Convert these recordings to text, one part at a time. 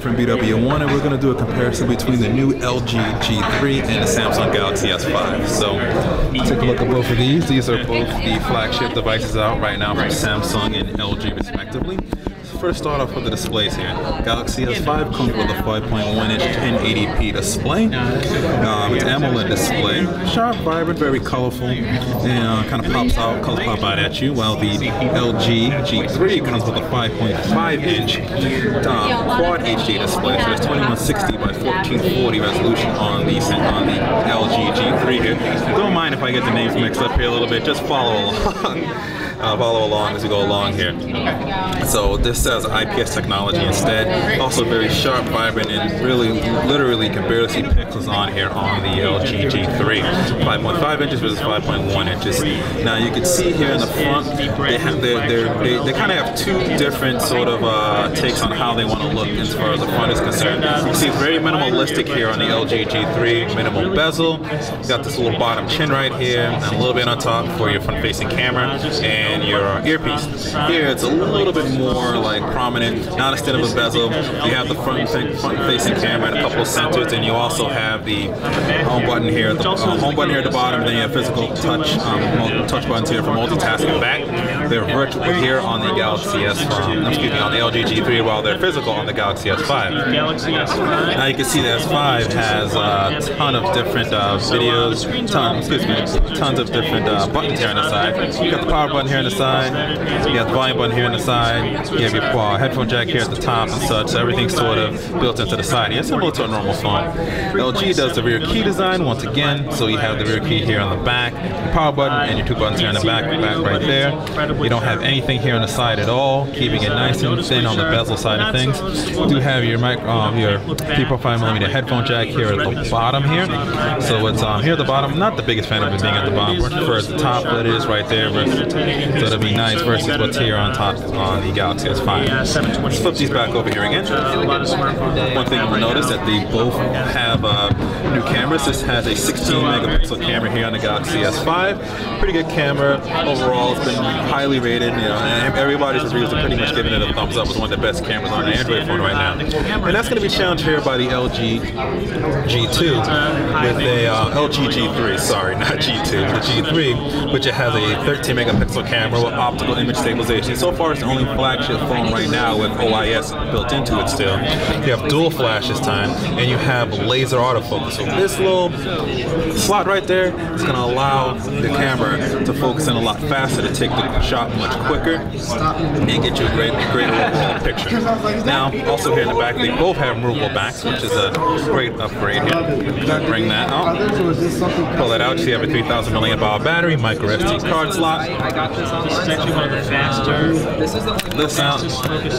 from BWOne, and we're going to do a comparison between the new LG G3 and the Samsung Galaxy S5. So take a look at both of these. These are both the flagship devices out right now from Samsung and LG respectively. First start off with the displays here. Galaxy S5 comes with a 5.1-inch 1080p display. It's AMOLED display. Sharp, vibrant, very colorful, and kind of pops out, colors pop out at you, while the LG G3 comes with a 5.5-inch quad HD display. So it's 2160 by 1440 resolution on the LG G3 here. Don't mind if I get the names mixed up here a little bit, just follow along. Follow along as we go along here. So this says IPS technology instead. Also very sharp, vibrant, and really, literally, you can barely see pixels on here on the LG G3. 5.5 inches versus 5.1 inches. Now you can see here in the front, they kind of have two different sort of takes on how they want to look as far as the front is concerned. You see it's very minimalistic here on the LG G3. Minimal bezel. You got this little bottom chin right here, and a little bit on top for your front-facing camera. And your earpiece. Here it's a little bit more like prominent, not instead of a bezel. You have the front-facing camera and a couple of sensors, and you also have the home button here. The home button here at the bottom, and then you have physical touch buttons here for multitasking back. They're virtual here on the Galaxy S5. Excuse me, on the LG G3, while they're physical on the Galaxy S5. Now you can see the S5 has a ton of different videos, tons of different buttons here on the side. You got the power button here on the side, you got the volume button here on the side, you have your headphone jack here at the top and such, so everything's sort of built into the side. It's similar to a normal phone. LG does the rear key design once again, so you have the rear key here on the back, the power button, and your two buttons here on the back right there. You don't have anything here on the side at all, keeping it nice and thin on the bezel side of things. You do have your 3.5mm headphone jack here at the bottom here, so it's here at the bottom. I'm not the biggest fan of it being at the bottom, but prefer at the top, but it is right there. So it'll be nice versus what's here on top on the Galaxy S5. Let's flip these back over here again. One thing you'll notice that they both have new cameras. This has a 16 megapixel camera here on the Galaxy S5. Pretty good camera overall. It's been highly rated. You know, and everybody's reviews are pretty much giving it a thumbs up. It's one of the best cameras on an Android phone right now. And that's going to be challenged here by the LG G2 with a LG G3. Sorry, not G2, the G3, which it has a 13 megapixel camera with optical image stabilization. So far, it's the only flagship phone right now with OIS built into it still. You have dual flash this time, and you have laser autofocus. So this little slot right there is going to allow the camera to focus in a lot faster, to take the shot much quicker, and get you a great overall picture. Now, also here in the back, they both have removable backs, which is a great upgrade here. Bring that out. Pull that out. You have a 3,000 mAh battery, micro SD card slot. This out.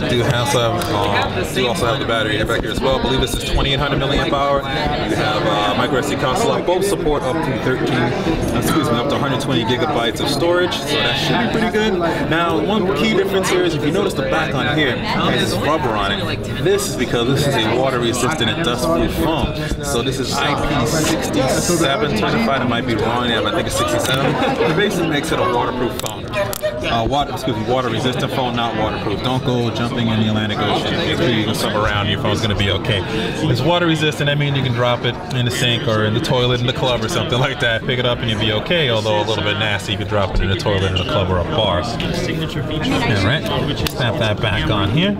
Do also have the battery in back here as well. I believe this is 2,800 mAh. You have micro SD card slot. Both support up to 120 gigabytes of storage, so that should be pretty good. Now, one key difference here is if you notice the back on here has this rubber on it. This is because this is a water-resistant and dust-proof foam. So this is IP67 certified. I might be wrong, yeah, but I think it's 67. It basically makes it a waterproof phone. Water-resistant phone, not waterproof. Don't go jumping in the Atlantic Ocean. You can swim around, your phone's going to be okay. It's water-resistant, that means you can drop it in the sink or in the toilet in the club or something like that. Pick it up and you'll be okay, although a little bit nasty. You could drop it in the toilet in the club or a bar. Alright, snap that back on here.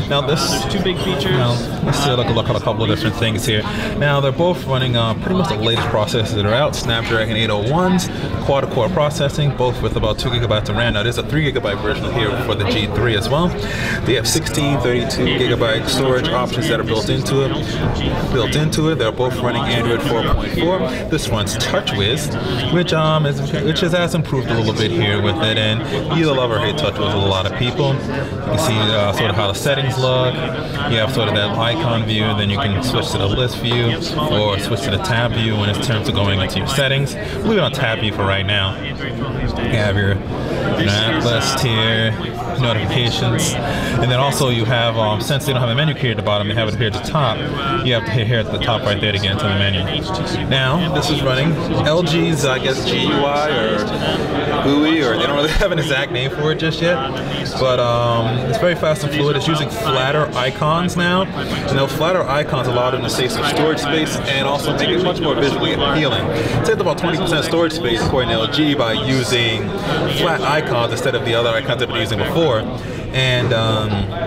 Now this, two big features. Now, let's take a look at a couple of different things here. Now they're both running pretty much the latest processors that are out. Snapdragon 801s, quad-core processing, both with about 2 gigabytes of RAM. Now there's a 3 gigabyte version here for the G3 as well. They have 16, 32 gigabyte storage options that are built into it. They're both running Android 4.4. This runs TouchWiz, which has improved a little bit here with it, and you either love or hate TouchWiz with a lot of people. You can see sort of how the settings look. You have sort of that icon view, and then you can switch to the list view or switch to the tab view when it's terms of going into your settings. We'll leave it on tab view for right now. You have your app list here, notifications, and then also you have, since they don't have a menu key at the bottom, they have it here at the top, you have to hit here at the top right there to get into the menu. Now, this is running LG's, I guess, GUI or GUI, or they don't really have an exact name for it just yet, but it's very fast and fluid. It's using flatter icons now, and those flatter icons allow them to save some storage space and also make it much more visually appealing. It saved about 20% storage space according to LG by using flat icons instead of the other icons they've been using before. And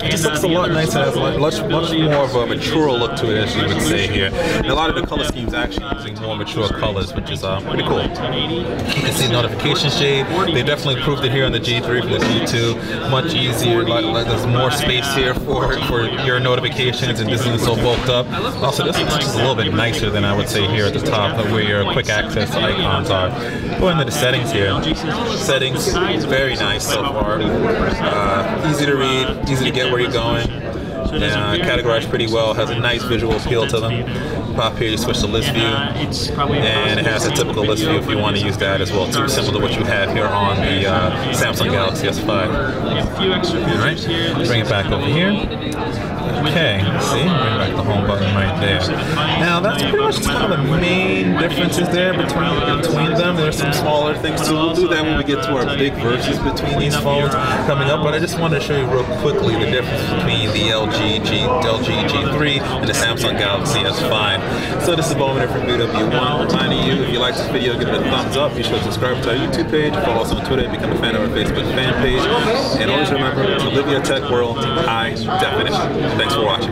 it just looks a lot nicer. It has much more of a mature look to it, as you would say here. And a lot of the color schemes actually using more mature colors, which is pretty cool. You can see notification shade. They definitely improved it here on the G3 from the G2. Much easier. Like there's more space here for your notifications, and this isn't so bulked up. Also, this is just a little bit nicer than I would say here at the top, where your quick access icons are. Go into the settings here. Settings, very nice so far. Easy to read, easy to get where you're going. Categorized pretty well, has a nice visual appeal to them. Pop here, you switch to list view, and it has a typical list view if you want to use that as well too, similar to what you have here on the Samsung Galaxy S5. Alright, bring it back over here. Okay, see, bring back the home button right there. Now that's pretty much kind of the main differences there between them. There's some smaller things too. We'll do that when we get to our big versus between these phones coming up, but I just wanted to show you real quickly the difference between the LG G3 and the Samsung Galaxy S5. So this is BWOne from BWOne, reminding you, if you like this video, give it a thumbs up. Be sure to subscribe to our YouTube page, follow us on Twitter, and become a fan of our Facebook fan page. And always remember to live your tech world high definition. Thanks for watching.